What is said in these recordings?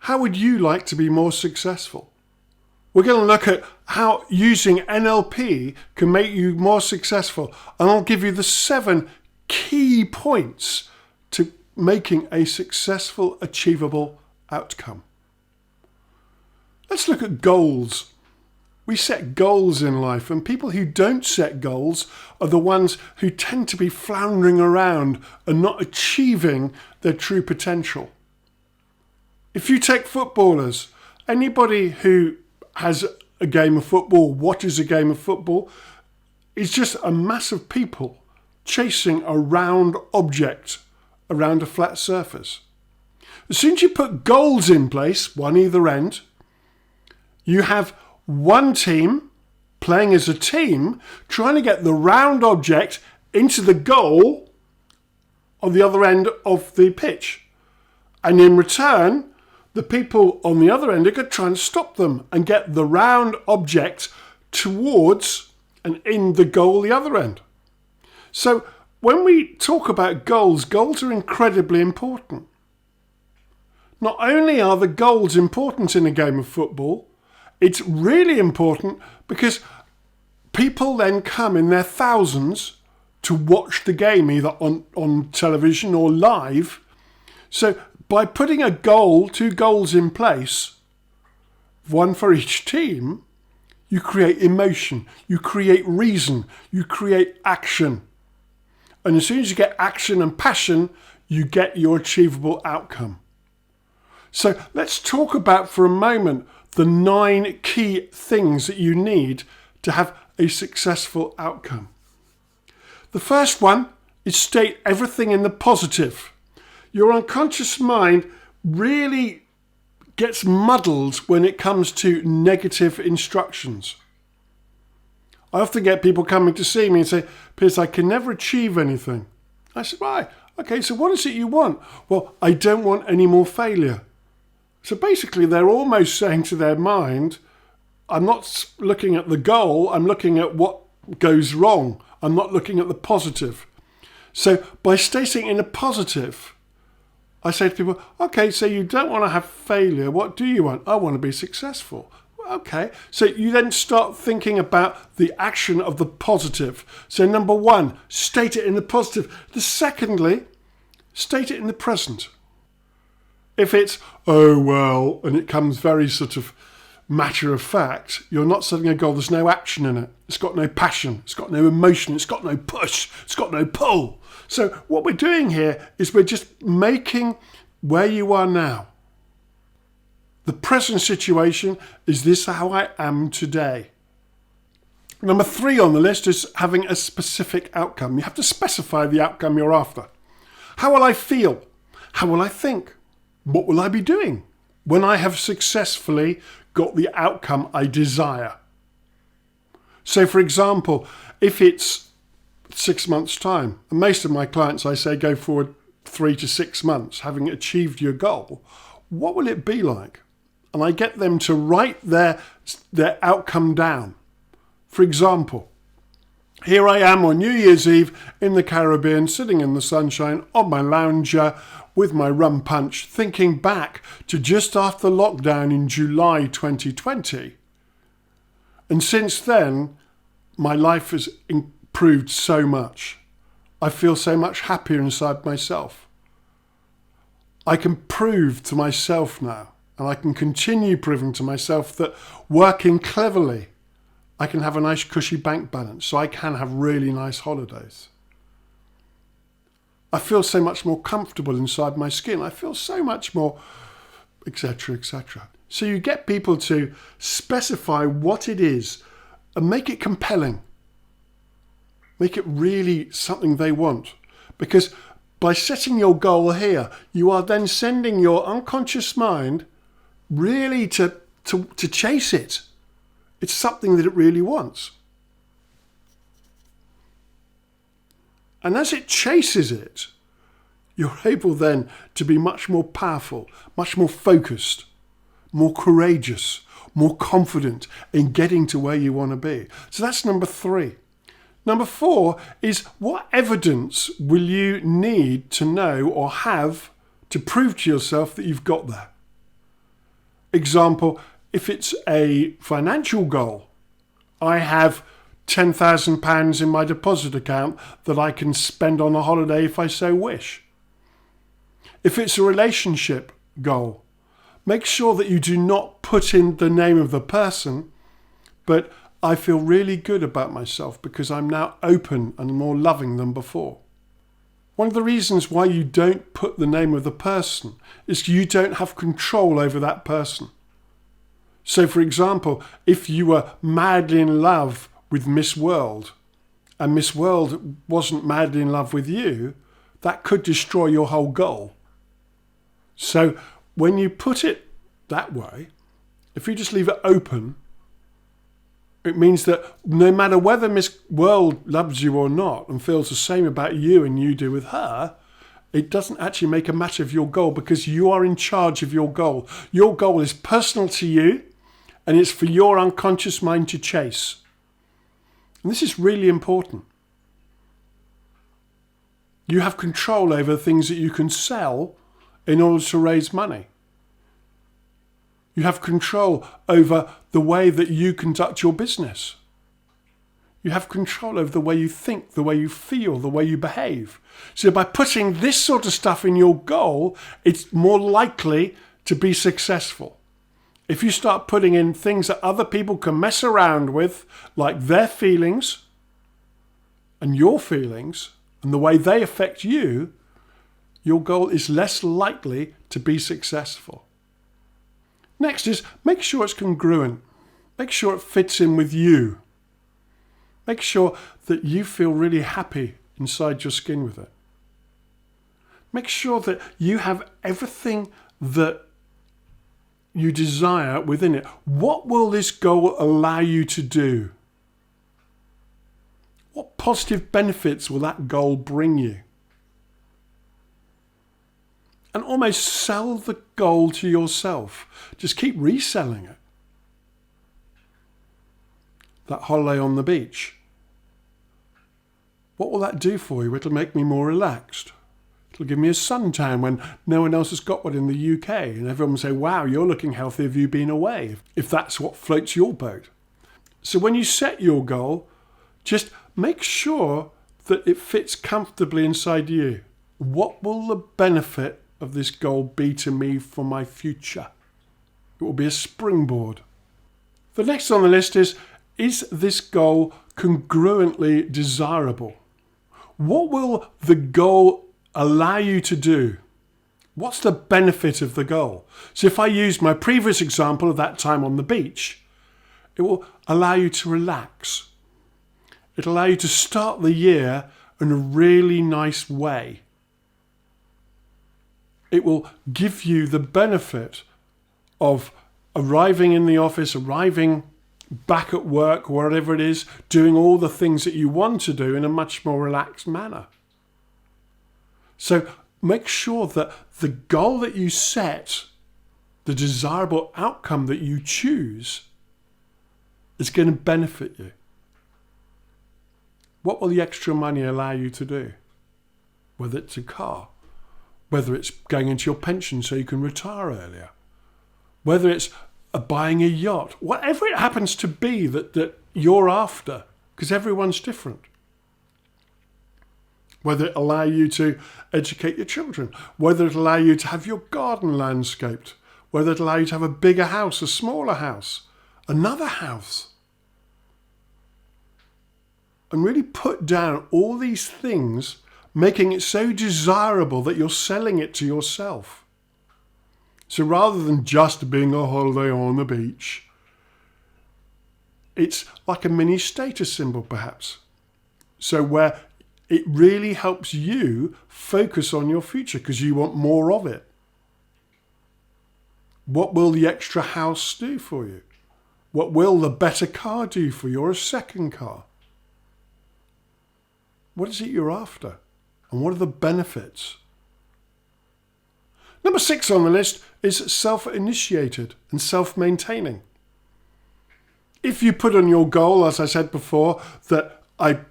How would you like to be more successful? We're going to look at how using NLP can make you more successful. And I'll give you the 7 key points to making a successful, achievable outcome. Let's look at goals. We set goals in life, and people who don't set goals are the ones who tend to be floundering around and not achieving their true potential. If you take footballers, anybody who has a game of football, watches a game of football, is just a mass of people chasing a round object around a flat surface. As soon as you put goals in place, one either end, you have one team playing as a team, trying to get the round object into the goal on the other end of the pitch. And in return, the people on the other end are going to try and stop them and get the round object towards and in the goal the other end. So when we talk about goals, goals are incredibly important. Not only are the goals important in a game of football, it's really important because people then come in their thousands to watch the game either on television or live. So by putting a goal, 2 goals in place, one for each team, you create emotion, you create reason, you create action. And as soon as you get action and passion, you get your achievable outcome. So let's talk about for a moment the 9 key things that you need to have a successful outcome. The first one is state everything in the positive. Your unconscious mind really gets muddled when it comes to negative instructions. I often get people coming to see me and say, Piers, I can never achieve anything. I said, right, okay, so what is it you want? Well, I don't want any more failure. So basically, they're almost saying to their mind, I'm not looking at the goal, I'm looking at what goes wrong. I'm not looking at the positive. So by stating in a positive, I say to people, okay, so you don't want to have failure. What do you want? I want to be successful. Okay, so you then start thinking about the action of the positive. So number 1, state it in the positive. Secondly, state it in the present. If it's, oh, well, and it comes very sort of matter of fact, you're not setting a goal. There's no action in it. It's got no passion. It's got no emotion. It's got no push. It's got no pull. So what we're doing here is we're just making where you are now. The present situation is this how I am today. Number 3 on the list is having a specific outcome. You have to specify the outcome you're after. How will I feel? How will I think? What will I be doing when I have successfully got the outcome I desire? So for example, if it's 6 months' time, and most of my clients I say go forward 3 to 6 months having achieved your goal, what will it be like? And I get them to write their outcome down. For example, here I am on New Year's Eve in the Caribbean, sitting in the sunshine on my lounger with my rum punch, thinking back to just after lockdown in July 2020. And since then, my life has improved so much. I feel so much happier inside myself. I can prove to myself now, and I can continue proving to myself that working cleverly, I can have a nice cushy bank balance, so I can have really nice holidays. I feel so much more comfortable inside my skin. I feel so much more, etc., etc. So you get people to specify what it is and make it compelling. Make it really something they want. Because by setting your goal here, you are then sending your unconscious mind really to chase it. It's something that it really wants. And as it chases it, you're able then to be much more powerful, much more focused, more courageous, more confident in getting to where you want to be. So that's number 3. Number 4 is, what evidence will you need to know or have to prove to yourself that you've got there? Example, if it's a financial goal, I have £10,000 in my deposit account that I can spend on a holiday if I so wish. If it's a relationship goal, make sure that you do not put in the name of the person, but I feel really good about myself because I'm now open and more loving than before. One of the reasons why you don't put the name of the person is you don't have control over that person. So for example, if you were madly in love with Miss World and Miss World wasn't madly in love with you, that could destroy your whole goal. So when you put it that way, if you just leave it open, it means that no matter whether Miss World loves you or not and feels the same about you and you do with her, it doesn't actually make a matter of your goal because you are in charge of your goal. Your goal is personal to you and it's for your unconscious mind to chase. And this is really important. You have control over things that you can sell in order to raise money. You have control over the way that you conduct your business. You have control over the way you think, the way you feel, the way you behave. So by putting this sort of stuff in your goal, it's more likely to be successful. If you start putting in things that other people can mess around with, like their feelings and your feelings and the way they affect you, your goal is less likely to be successful. Next is make sure it's congruent. Make sure it fits in with you. Make sure that you feel really happy inside your skin with it. Make sure that you have everything that you desire within it. What will this goal allow you to do? What positive benefits will that goal bring you? And almost sell the goal to yourself. Just keep reselling it. That holiday on the beach. What will that do for you? It'll make me more relaxed. It'll give me a suntan when no one else has got one in the UK. And everyone will say, wow, you're looking healthy. Have you been away? If that's what floats your boat. So when you set your goal, just make sure that it fits comfortably inside you. What will the benefit of this goal be to me for my future? It will be a springboard. The next on the list is this goal congruently desirable? What will the goal allow you to do? What's the benefit of the goal? So if I use my previous example of that time on the beach, it will allow you to relax. It'll allow you to start the year in a really nice way. It will give you the benefit of arriving in the office, arriving back at work, wherever it is, doing all the things that you want to do in a much more relaxed manner. So make sure that the goal that you set, the desirable outcome that you choose, is going to benefit you. What will the extra money allow you to do? Whether it's a car, whether it's going into your pension so you can retire earlier, whether it's buying a yacht, whatever it happens to be that you're after, because everyone's different. Whether it allow you to educate your children, whether it allow you to have your garden landscaped, whether it allow you to have a bigger house, a smaller house, another house. And really put down all these things, making it so desirable that you're selling it to yourself. So rather than just being a holiday on the beach, it's like a mini status symbol perhaps. So where it really helps you focus on your future because you want more of it. What will the extra house do for you? What will the better car do for you, or a second car? What is it you're after? And what are the benefits? Number 6 on the list is self-initiated and self-maintaining. If you put on your goal, as I said before, that I've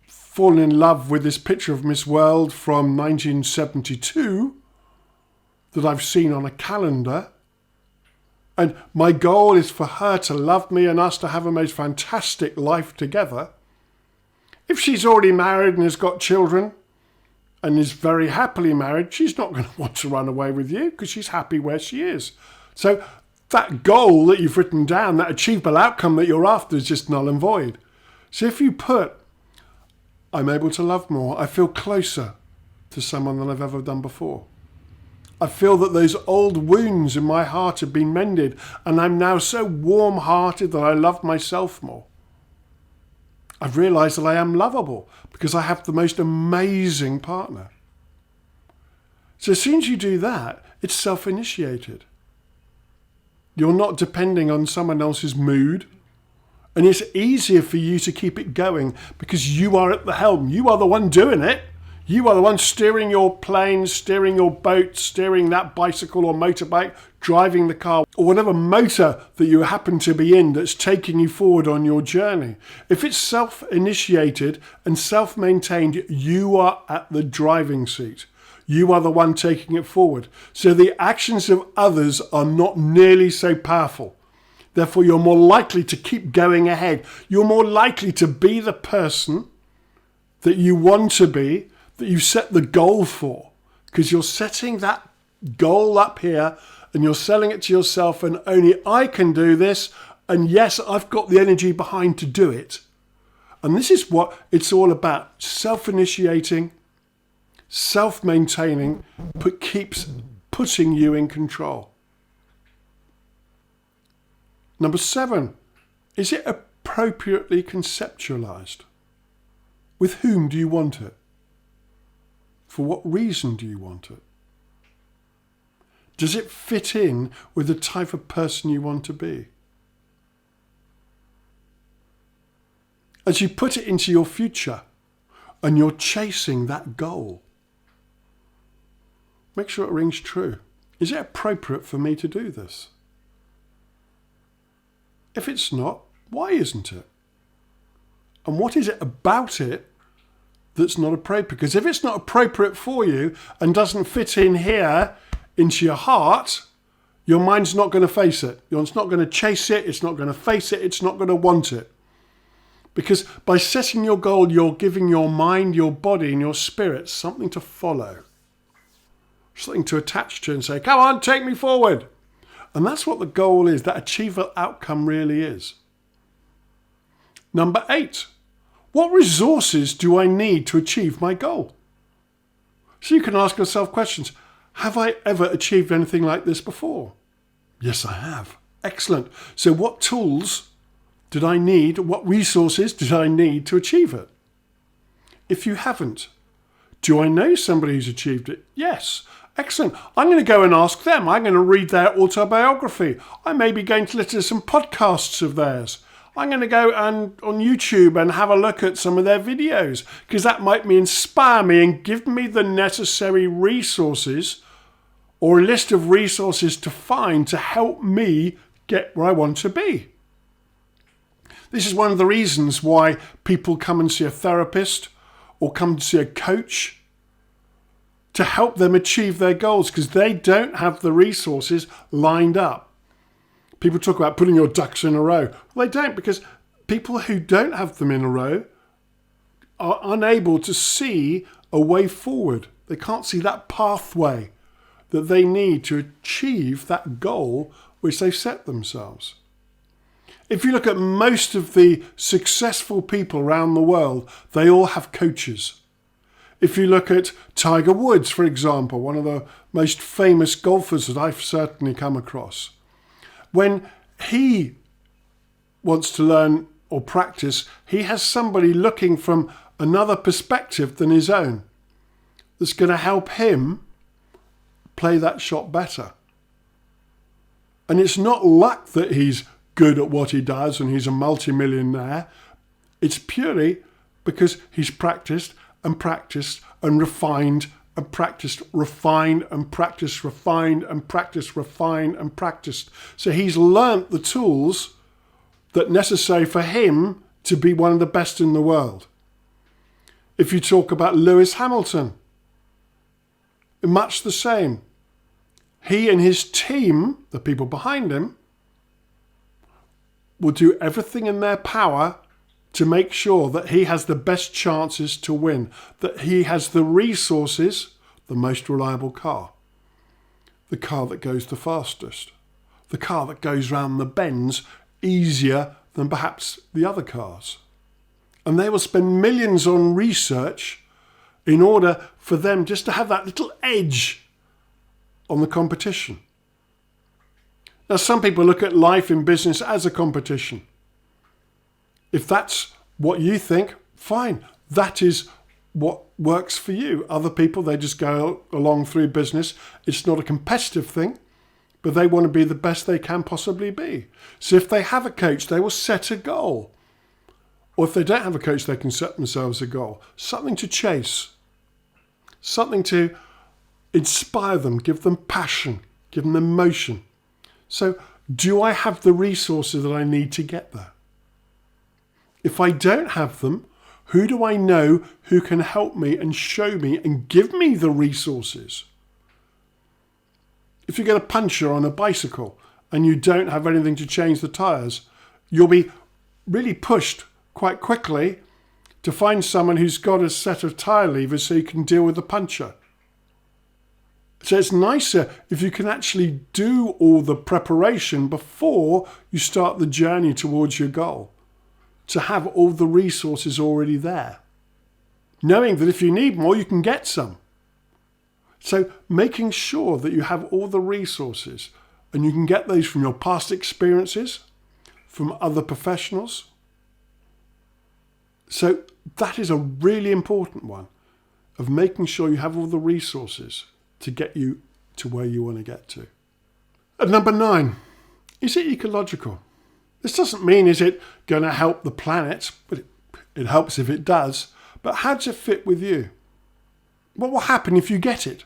fallen in love with this picture of Miss World from 1972 that I've seen on a calendar, and my goal is for her to love me and us to have a most fantastic life together. If she's already married and has got children and is very happily married, she's not going to want to run away with you because she's happy where she is. So that goal that you've written down, that achievable outcome that you're after, is just null and void. So if you put, I'm able to love more, I feel closer to someone than I've ever done before. I feel that those old wounds in my heart have been mended, and I'm now so warm-hearted that I love myself more. I've realised that I am lovable because I have the most amazing partner. So as soon as you do that, it's self-initiated. You're not depending on someone else's mood, and it's easier for you to keep it going because you are at the helm. You are the one doing it. You are the one steering your plane, steering your boat, steering that bicycle or motorbike, driving the car, or whatever motor that you happen to be in that's taking you forward on your journey. If it's self-initiated and self-maintained, you are at the driving seat. You are the one taking it forward. So the actions of others are not nearly so powerful. Therefore, you're more likely to keep going ahead. You're more likely to be the person that you want to be, that you set the goal for, because you're setting that goal up here and you're selling it to yourself, and only I can do this, and yes, I've got the energy behind to do it. And this is what it's all about: self-initiating, self-maintaining, but keeps putting you in control. Number 7, is it appropriately conceptualized? With whom do you want it? For what reason do you want it? Does it fit in with the type of person you want to be? As you put it into your future and you're chasing that goal, make sure it rings true. Is it appropriate for me to do this? If it's not, why isn't it? And what is it about it that's not appropriate? Because if it's not appropriate for you and doesn't fit in here into your heart, your mind's not going to face it. It's not going to chase it. It's not going to face it. It's not going to want it. Because by setting your goal, you're giving your mind, your body, and your spirit something to follow, something to attach to and say, come on, take me forward. And that's what the goal is, that achievable outcome really is. Number 8, what resources do I need to achieve my goal? So you can ask yourself questions. Have I ever achieved anything like this before? Yes, I have. Excellent. So what tools did I need? What resources did I need to achieve it? If you haven't, do I know somebody who's achieved it? Yes. Excellent. I'm going to go and ask them. I'm going to read their autobiography. I may be going to listen to some podcasts of theirs. I'm going to go on YouTube and have a look at some of their videos, because that might inspire me and give me the necessary resources or a list of resources to find to help me get where I want to be. This is one of the reasons why people come and see a therapist or come to see a coach, to help them achieve their goals, because they don't have the resources lined up. People talk about putting your ducks in a row. Well, they don't, because people who don't have them in a row are unable to see a way forward. They can't see that pathway that they need to achieve that goal which they've set themselves. If you look at most of the successful people around the world, they all have coaches. If you look at Tiger Woods, for example, one of the most famous golfers that I've certainly come across, when he wants to learn or practice, he has somebody looking from another perspective than his own that's going to help him play that shot better. And it's not luck that he's good at what he does and he's a multimillionaire. It's purely because he's practiced and practiced and refined and practiced, refined and practiced, refined and practiced, refined and practiced. So he's learnt the tools that are necessary for him to be one of the best in the world. If you talk about Lewis Hamilton, much the same. He and his team, the people behind him, will do everything in their power to make sure that he has the best chances to win, that he has the resources, the most reliable car, the car that goes the fastest, the car that goes round the bends easier than perhaps the other cars. And they will spend millions on research in order for them just to have that little edge on the competition. Now, some people look at life in business as a competition. If that's what you think, fine. That is what works for you. Other people, they just go along through business. It's not a competitive thing, but they want to be the best they can possibly be. So if they have a coach, they will set a goal. Or if they don't have a coach, they can set themselves a goal. Something to chase. Something to inspire them, give them passion, give them emotion. So do I have the resources that I need to get there? If I don't have them, who do I know who can help me and show me and give me the resources? If you get a puncture on a bicycle and you don't have anything to change the tyres, you'll be really pushed quite quickly to find someone who's got a set of tyre levers so you can deal with the puncture. So it's nicer if you can actually do all the preparation before you start the journey towards your goal, to have all the resources already there, knowing that if you need more, you can get some. So making sure that you have all the resources, and you can get those from your past experiences, from other professionals. So that is a really important one, of making sure you have all the resources to get you to where you want to get to. And number 9, is it ecological? This doesn't mean is it going to help the planet, but it helps if it does. But how does it fit with you? What will happen if you get it?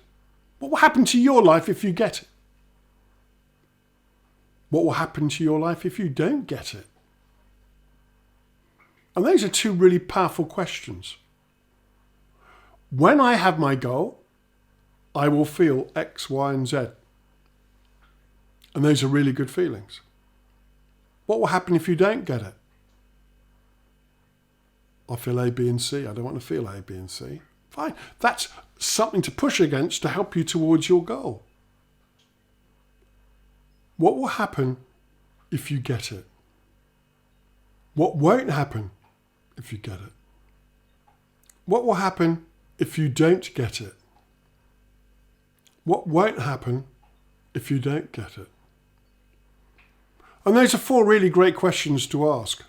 What will happen to your life if you get it? What will happen to your life if you don't get it? And those are 2 really powerful questions. When I have my goal, I will feel X, Y, and Z. And those are really good feelings. What will happen if you don't get it? I'll feel A, B, and C. I don't want to feel A, B, and C. Fine. That's something to push against to help you towards your goal. What will happen if you get it? What won't happen if you get it? What will happen if you don't get it? What won't happen if you don't get it? And those are 4 really great questions to ask,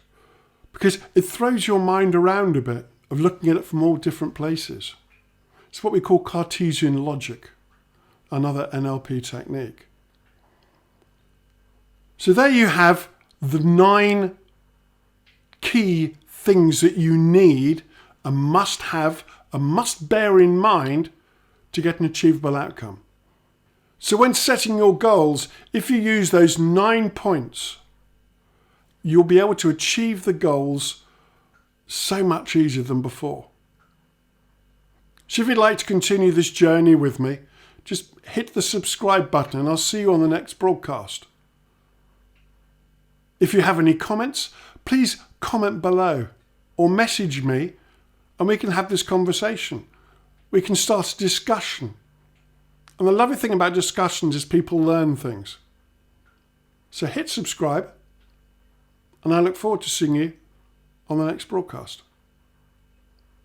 because it throws your mind around a bit of looking at it from all different places. It's what we call Cartesian logic, another NLP technique. So there you have the 9 key things that you need and must have and must bear in mind to get an achievable outcome. So when setting your goals, if you use those 9 points, you'll be able to achieve the goals so much easier than before. So if you'd like to continue this journey with me, just hit the subscribe button and I'll see you on the next broadcast. If you have any comments, please comment below or message me and we can have this conversation. We can start a discussion. And the lovely thing about discussions is people learn things. So hit subscribe and I look forward to seeing you on the next broadcast.